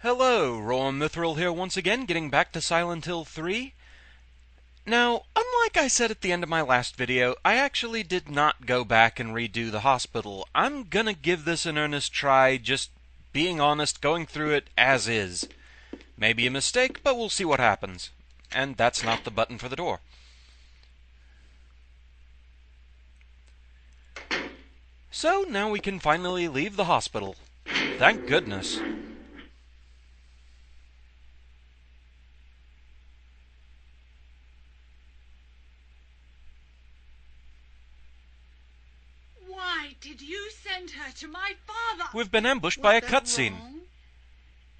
Hello, Rowan Mithril here once again, getting back to Silent Hill 3. Now, unlike I said at the end of my last video, I actually did not go back and redo the hospital. I'm gonna give this an earnest try, just being honest, going through it as is. Maybe a mistake, but we'll see what happens. And that's not the button for the door. So, now we can finally leave the hospital. Thank goodness. Why did you send her to my father? We've been ambushed by a cutscene.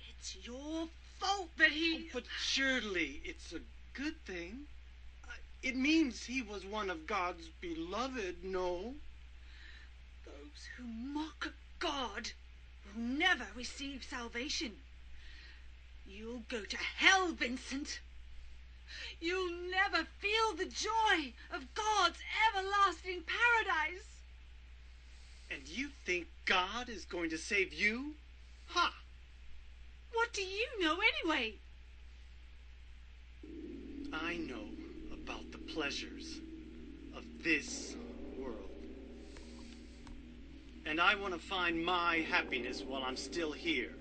It's your fault that he... But surely it's a good thing. It means he was one of God's beloved, no? Those who mock God will never receive salvation. You'll go to hell, Vincent. You'll never feel the joy of God's everlasting paradise. And you think God is going to save you? Ha! What do you know anyway? I know about the pleasures of this world. And I want to find my happiness while I'm still here.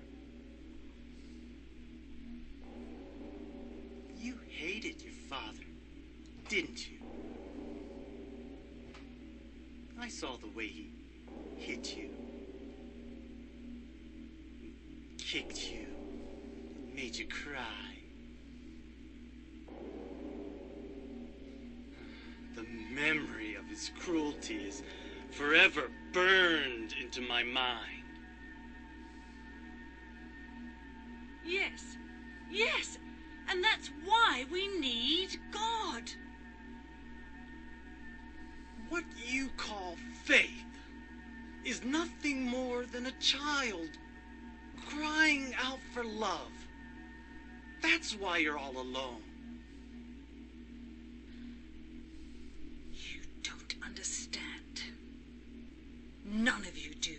You hated your father, didn't you? I saw the way he hit you, kicked you, made you cry. The memory of his cruelty is forever burned into my mind. Yes, and that's why we need God. What you call faith is nothing more than a child crying out for love. That's why you're all alone. You don't understand. None of you do.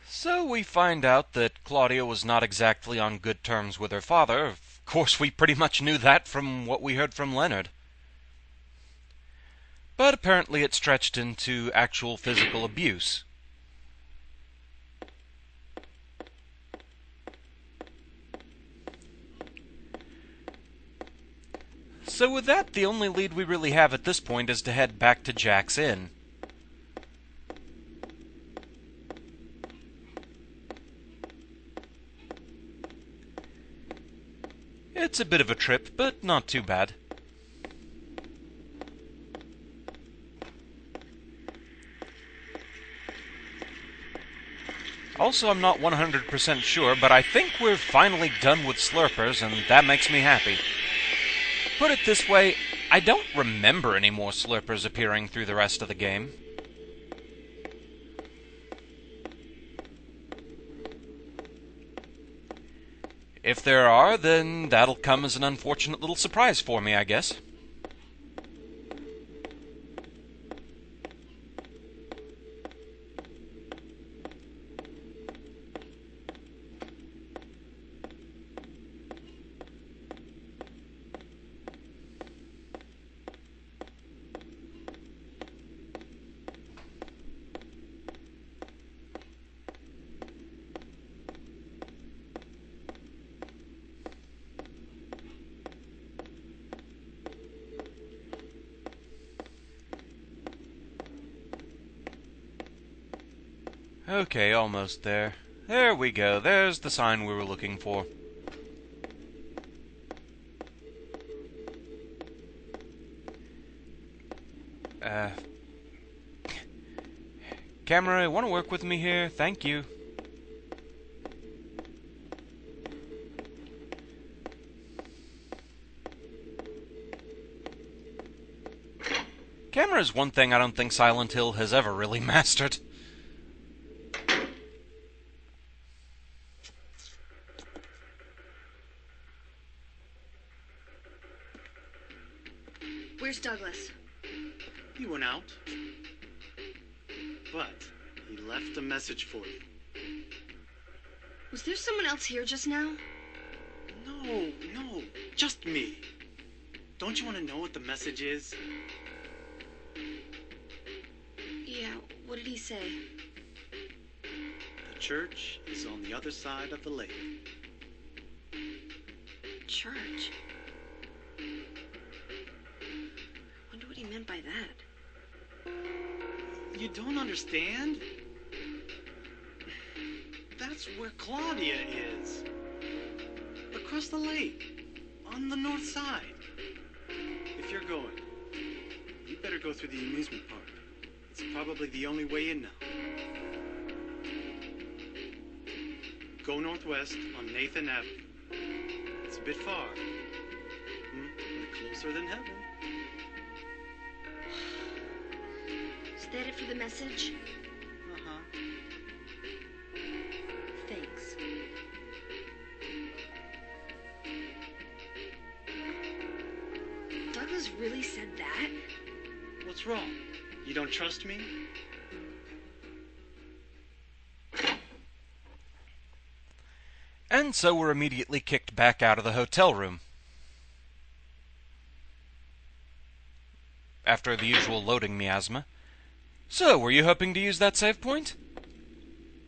So we find out that Claudia was not exactly on good terms with her father. Of course, we pretty much knew that from what we heard from Leonard. But apparently it stretched into actual physical abuse. So with that, the only lead we really have at this point is to head back to Jack's Inn. It's a bit of a trip, but not too bad. Also, I'm not 100% sure, but I think we're finally done with slurpers, and that makes me happy. Put it this way, I don't remember any more slurpers appearing through the rest of the game. If there are, then that'll come as an unfortunate little surprise for me, I guess. Okay, almost there. There we go. There's the sign we were looking for. Camera, want to work with me here? Thank you. Camera is one thing I don't think Silent Hill has ever really mastered. Where's Douglas? He went out. But he left a message for you. Was there someone else here just now? No, just me. Don't you want to know what the message is? Yeah, what did he say? The church is on the other side of the lake. Church? Wonder what he meant by that. You don't understand? That's where Claudia is. Across the lake. On the north side. If you're going, you better go through the amusement park. It's probably the only way in now. Go northwest on Nathan Avenue. It's a bit far. But closer than heaven. Is that it for the message? Uh-huh. Thanks. Douglas really said that? What's wrong? You don't trust me? And so we're immediately kicked back out of the hotel room. After the usual loading miasma. So, were you hoping to use that save point?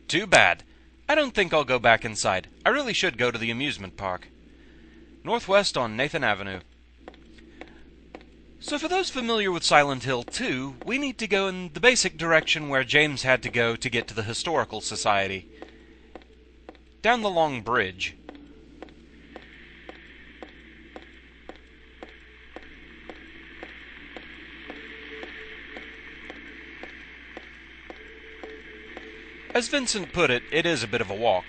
Too bad. I don't think I'll go back inside. I really should go to the amusement park. Northwest on Nathan Avenue. So for those familiar with Silent Hill 2, we need to go in the basic direction where James had to go to get to the Historical Society. Down the long bridge. As Vincent put it, it is a bit of a walk.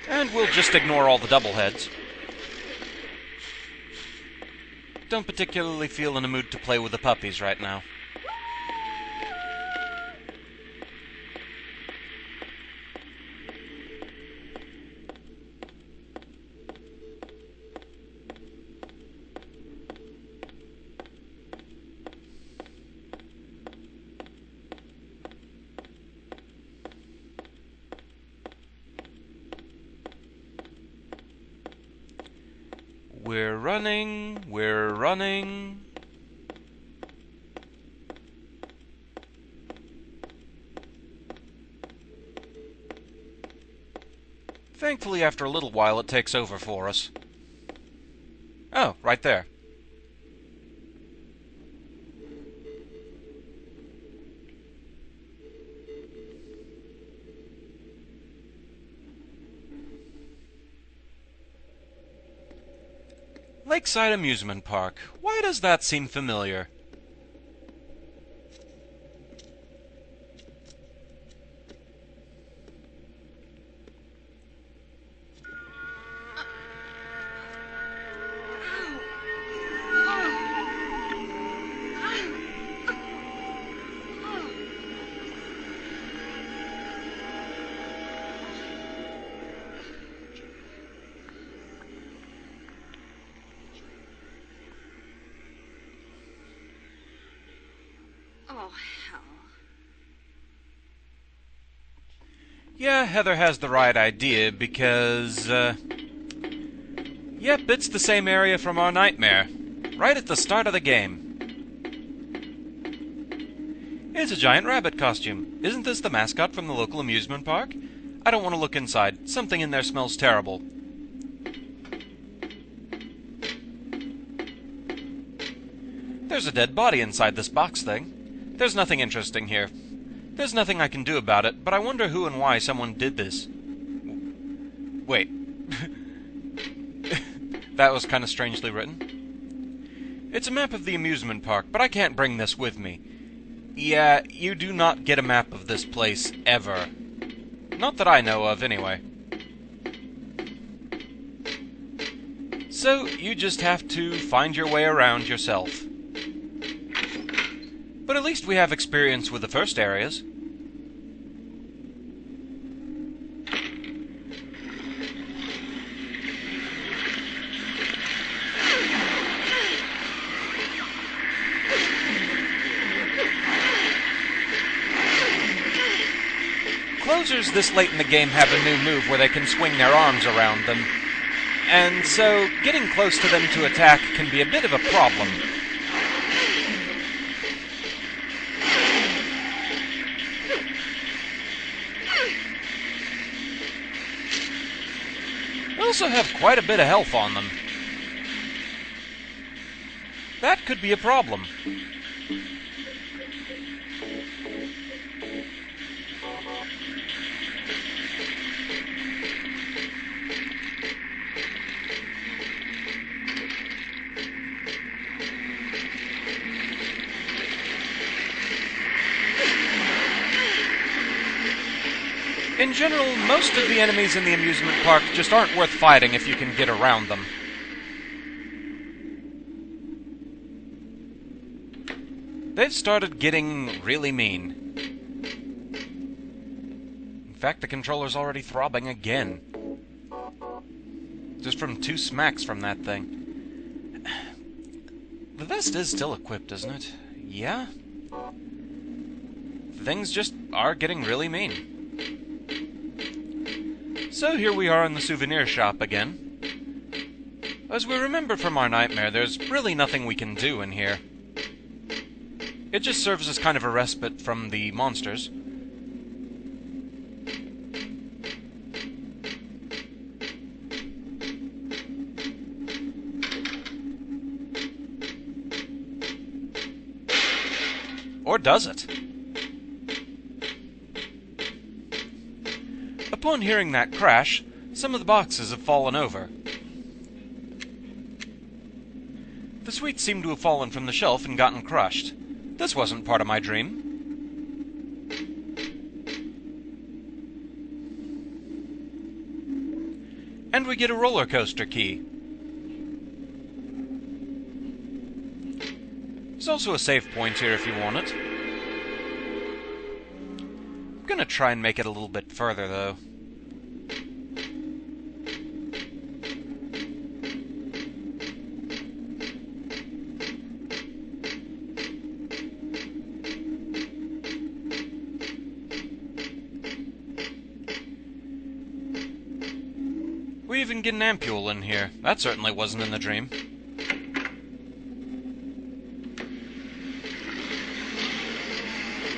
And we'll just ignore all the doubleheads. Don't particularly feel in a mood to play with the puppies right now. We're running, we're running. Thankfully, after a little while, it takes over for us. Oh, right there. Lakeside Amusement Park. Why does that seem familiar? Oh, hell. Yeah, Heather has the right idea because, yep, it's the same area from our nightmare. Right at the start of the game. It's a giant rabbit costume. Isn't this the mascot from the local amusement park? I don't want to look inside. Something in there smells terrible. There's a dead body inside this box thing. There's nothing interesting here. There's nothing I can do about it, but I wonder who and why someone did this. Wait. That was kind of strangely written. It's a map of the amusement park, but I can't bring this with me. Yeah, you do not get a map of this place, ever. Not that I know of, anyway. So, you just have to find your way around yourself. But at least we have experience with the first areas. closers this late in the game have a new move where they can swing their arms around them, and so getting close to them to attack can be a bit of a problem. They also have quite a bit of health on them. That could be a problem. In general, most of the enemies in the amusement park just aren't worth fighting if you can get around them. They've started getting really mean. In fact, the controller's already throbbing again. Just from 2 smacks from that thing. The vest is still equipped, isn't it? Yeah? Things just are getting really mean. So here we are in the Souvenir Shop again. As we remember from our nightmare, there's really nothing we can do in here. It just serves as kind of a respite from the monsters. Or does it? Upon hearing that crash, some of the boxes have fallen over. The sweets seem to have fallen from the shelf and gotten crushed. This wasn't part of my dream. And we get a Rollercoaster Key. There's also a save point here if you want it. I'm gonna try and make it a little bit further, though. We even get an ampule in here. That certainly wasn't in the dream.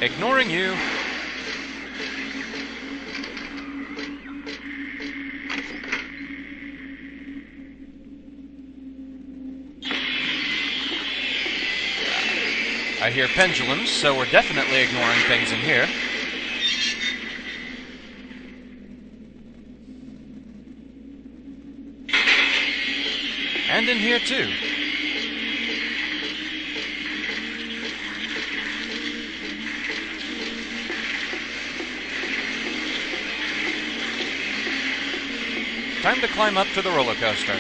Ignoring you. I hear pendulums, so we're definitely ignoring things in here. And in here, too. Time to climb up to the roller coaster.